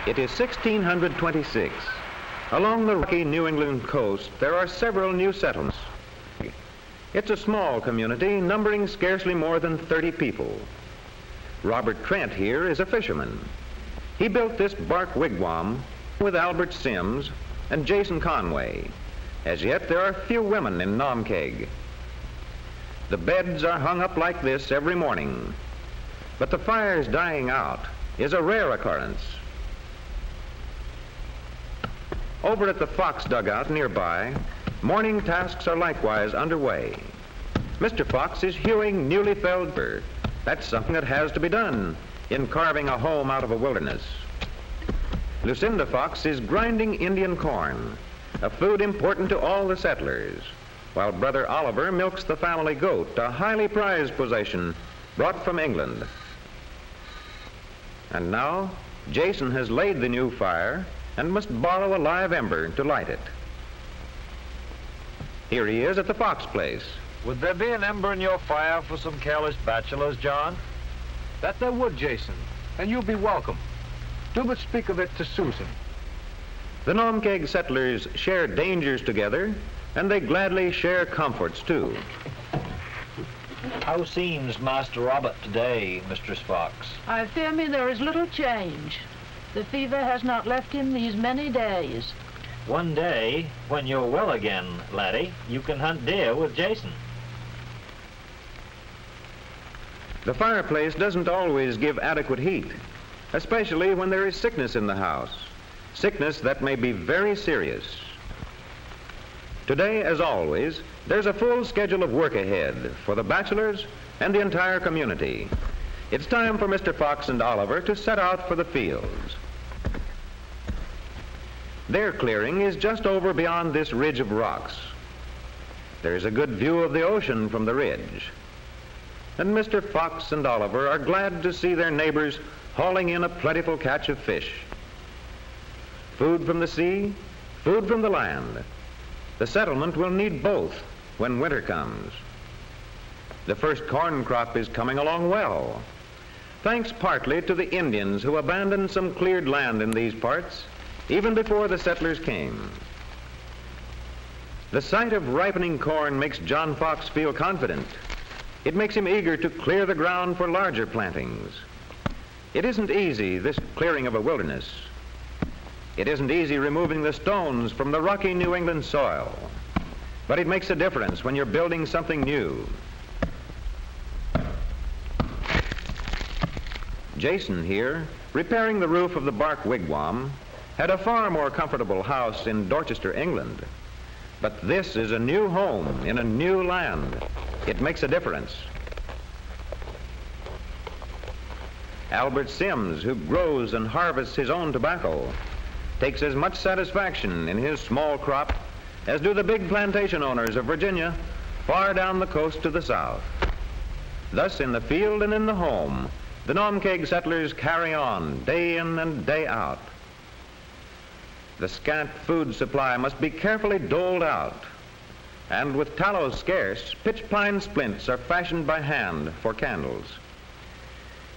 It is 1626. Along the rocky New England coast, there are several new settlements. It's a small community numbering scarcely more than 30 people. Robert Trent here is a fisherman. He built this bark wigwam with Albert Sims and Jason Conway. As yet, there are few women in Naumkeag. The beds are hung up like this every morning, but the fire's dying out is a rare occurrence. Over at the Fox dugout nearby, morning tasks are likewise underway. Mr. Fox is hewing newly felled fir. That's something that has to be done in carving a home out of a wilderness. Lucinda Fox is grinding Indian corn, a food important to all the settlers, while Brother Oliver milks the family goat, a highly prized possession brought from England. And now, Jason has laid the new fire and must borrow a live ember to light it. Here he is at the Fox place. Would there be an ember in your fire for some careless bachelors, John? That there would, Jason, and you'll be welcome. Do but speak of it to Susan. The Naumkeag settlers share dangers together, and they gladly share comforts too. How seems Master Robert today, Mistress Fox? I fear me there is little change. The fever has not left him these many days. One day, when you're well again, laddie, you can hunt deer with Jason. The fireplace doesn't always give adequate heat, especially when there is sickness in the house, sickness that may be very serious. Today, as always, there's a full schedule of work ahead for the bachelors and the entire community. It's time for Mr. Fox and Oliver to set out for the fields. Their clearing is just over beyond this ridge of rocks. There's a good view of the ocean from the ridge. And Mr. Fox and Oliver are glad to see their neighbors hauling in a plentiful catch of fish. Food from the sea, food from the land. The settlement will need both when winter comes. The first corn crop is coming along well, thanks partly to the Indians who abandoned some cleared land in these parts even before the settlers came. The sight of ripening corn makes John Fox feel confident. It makes him eager to clear the ground for larger plantings. It isn't easy, this clearing of a wilderness. It isn't easy removing the stones from the rocky New England soil, but it makes a difference when you're building something new. Jason here, repairing the roof of the bark wigwam, had a far more comfortable house in Dorchester, England. But this is a new home in a new land. It makes a difference. Albert Sims, who grows and harvests his own tobacco, takes as much satisfaction in his small crop as do the big plantation owners of Virginia far down the coast to the south. Thus, in the field and in the home, the Naumkeag settlers carry on day in and day out. The scant food supply must be carefully doled out, and with tallow scarce, pitch pine splints are fashioned by hand for candles.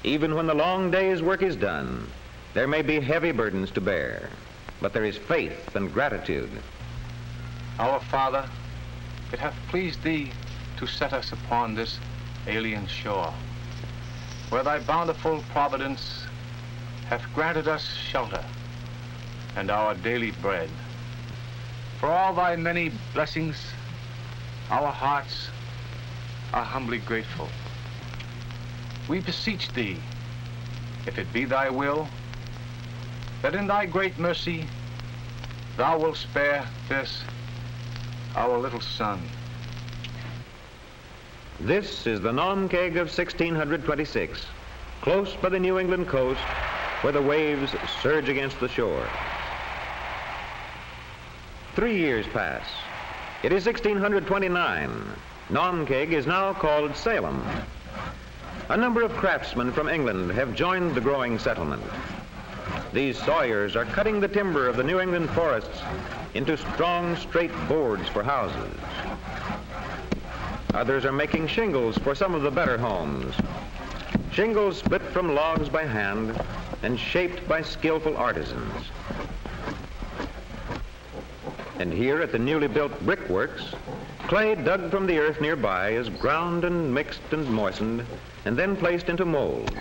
Even when the long day's work is done, there may be heavy burdens to bear, but there is faith and gratitude. Our Father, it hath pleased thee to set us upon this alien shore, where thy bountiful providence hath granted us shelter and our daily bread. For all thy many blessings, our hearts are humbly grateful. We beseech thee, if it be thy will, that in thy great mercy thou wilt spare this, our little son. This is the Naumkeag of 1626, close by the New England coast, where the waves surge against the shore. 3 years pass. It is 1629. Naumkeag is now called Salem. A number of craftsmen from England have joined the growing settlement. These sawyers are cutting the timber of the New England forests into strong, straight boards for houses. Others are making shingles for some of the better homes. Shingles split from logs by hand and shaped by skillful artisans. And here at the newly built brickworks, clay dug from the earth nearby is ground and mixed and moistened and then placed into molds.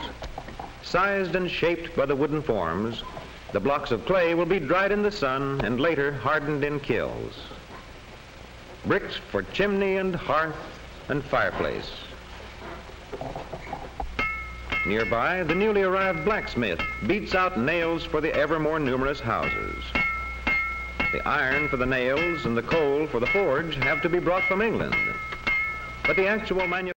Sized and shaped by the wooden forms, the blocks of clay will be dried in the sun and later hardened in kilns. Bricks for chimney and hearth and fireplace. Nearby, the newly arrived blacksmith beats out nails for the ever more numerous houses. The iron for the nails and the coal for the forge have to be brought from England. But the actual manufacture